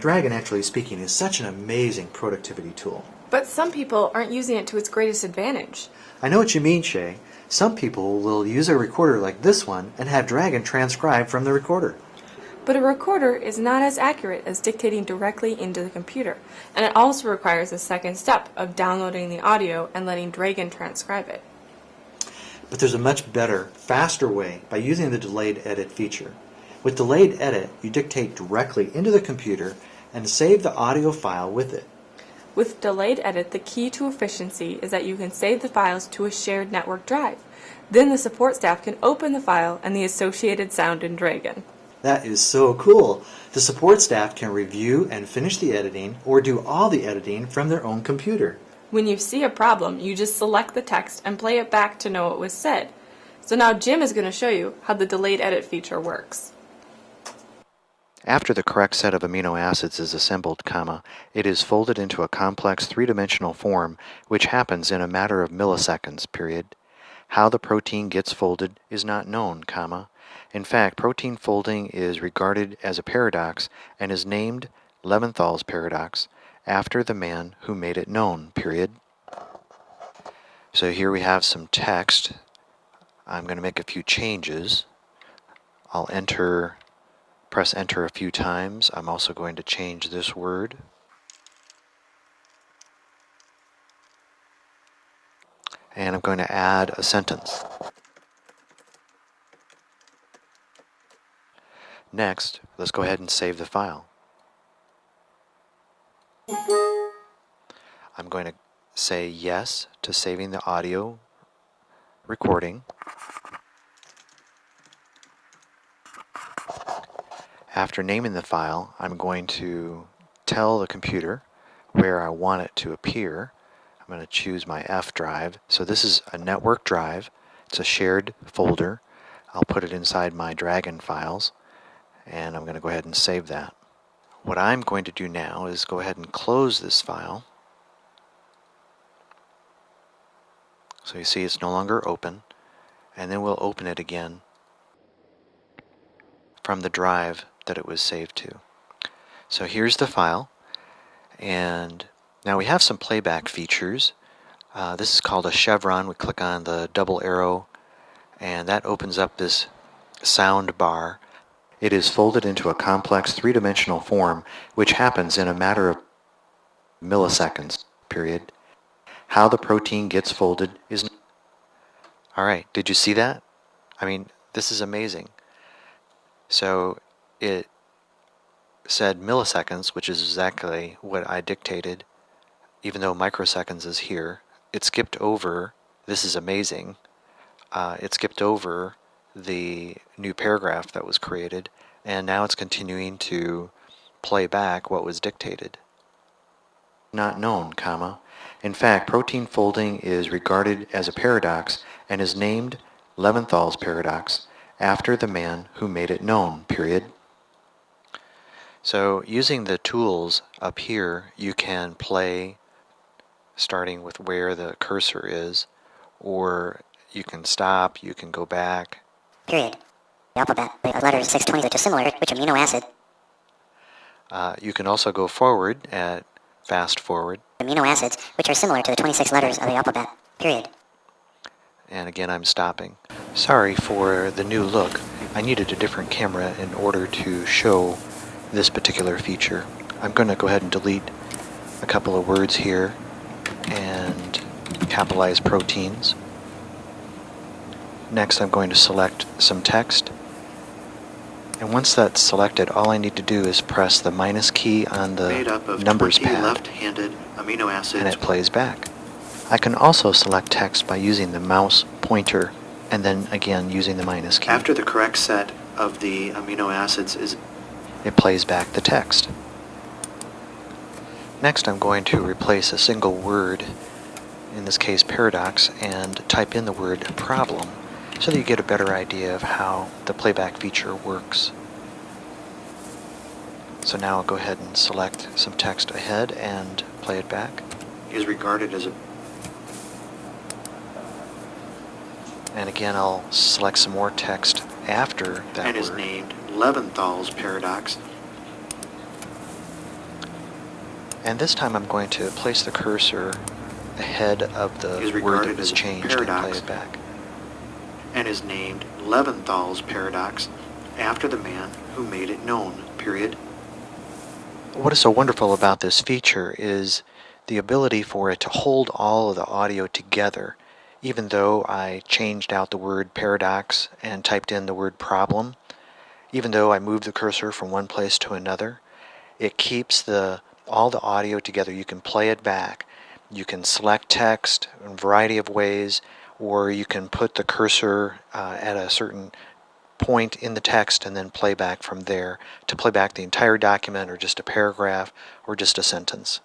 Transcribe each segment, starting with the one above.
Dragon NaturallySpeaking is such an amazing productivity tool. But some people aren't using it to its greatest advantage. I know what you mean, Shay. Some people will use a recorder like this one and have Dragon transcribe from the recorder. But a recorder is not as accurate as dictating directly into the computer, and it also requires a second step of downloading the audio and letting Dragon transcribe it. But there's a much better, faster way by using the delayed edit feature. With delayed edit, you dictate directly into the computer and save the audio file with it. With delayed edit, the key to efficiency is that you can save the files to a shared network drive. Then the support staff can open the file and the associated sound in Dragon. That is so cool. The support staff can review and finish the editing or do all the editing from their own computer. When you see a problem, you just select the text and play it back to know what was said. So now Jim is going to show you how the delayed edit feature works. After the correct set of amino acids is assembled, it is folded into a complex three-dimensional form, which happens in a matter of milliseconds, period. How the protein gets folded is not known, In fact, protein folding is regarded as a paradox and is named Levinthal's paradox after the man who made it known, period. So here we have some text. I'm going to make a few changes. I'll press enter a few times. I'm also going to change this word. And I'm going to add a sentence. Next, let's go ahead and save the file. I'm going to say yes to saving the audio recording. After naming the file, I'm going to tell the computer where I want it to appear. I'm going to choose my F drive. So this is a network drive. It's a shared folder. I'll put it inside my Dragon files, and I'm going to go ahead and save that. What I'm going to do now is go ahead and close this file. So you see it's no longer open, and then we'll open it again from the drive that it was saved to. So here's the file, and now we have some playback features. This is called a chevron. We click on the double arrow, and that opens up this sound bar. It is folded into a complex three-dimensional form, which happens in a matter of milliseconds, period. How the protein gets folded is... Alright, did you see that? I mean, this is amazing. So it said milliseconds, which is exactly what I dictated, even though microseconds is here. It skipped over, this is amazing, it skipped over the new paragraph that was created, and now it's continuing to play back what was dictated. Not known, In fact, protein folding is regarded as a paradox and is named Levinthal's paradox after the man who made it known, period. So using the tools up here, you can play starting with where the cursor is, or you can stop, you can go back. Period. The alphabet, the letters 620, which are similar, which amino acid. You can also go forward at fast forward. Amino acids, which are similar to the 26 letters of the alphabet. Period. And again, I'm stopping. Sorry for the new look. I needed a different camera in order to show this particular feature. I'm going to go ahead and delete a couple of words here and capitalize proteins. Next, I'm going to select some text. And once that's selected, all I need to do is press the minus key on the numbers pad, left-handed amino acids, and it plays back. I can also select text by using the mouse pointer and then again using the minus key. After the correct set of the amino acids it plays back the text. Next, I'm going to replace a single word, in this case paradox, and type in the word problem, so that you get a better idea of how the playback feature works. So now I'll go ahead and select some text ahead and play it back. is regarded as a... And again, I'll select some more text after that and word. is named Levinthal's paradox And this time I'm going to place the cursor ahead of the Is word regarded that was as a changed and play paradox. it back. And is named Leventhal's paradox after the man who made it known, period. What is so wonderful about this feature is the ability for it to hold all of the audio together. Even though I changed out the word paradox and typed in the word problem, even though I moved the cursor from one place to another, it keeps all the audio together. You can play it back. You can select text in a variety of ways, or you can put the cursor at a certain point in the text and then play back from there to play back the entire document or just a paragraph or just a sentence.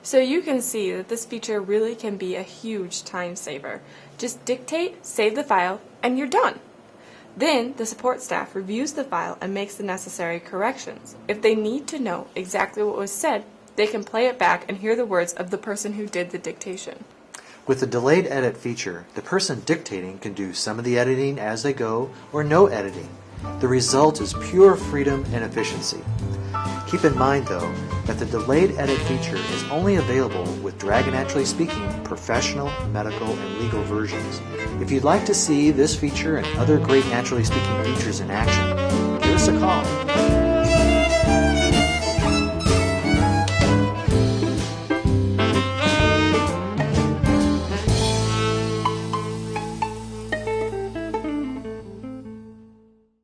So you can see that this feature really can be a huge time saver. Just dictate, save the file, and you're done. Then the support staff reviews the file and makes the necessary corrections. If they need to know exactly what was said, they can play it back and hear the words of the person who did the dictation. With the delayed edit feature, the person dictating can do some of the editing as they go or no editing. The result is pure freedom and efficiency. Keep in mind, though, that the delayed edit feature is only available with Dragon NaturallySpeaking Professional, Medical, and Legal versions. If you'd like to see this feature and other great Naturally Speaking features in action, give us a call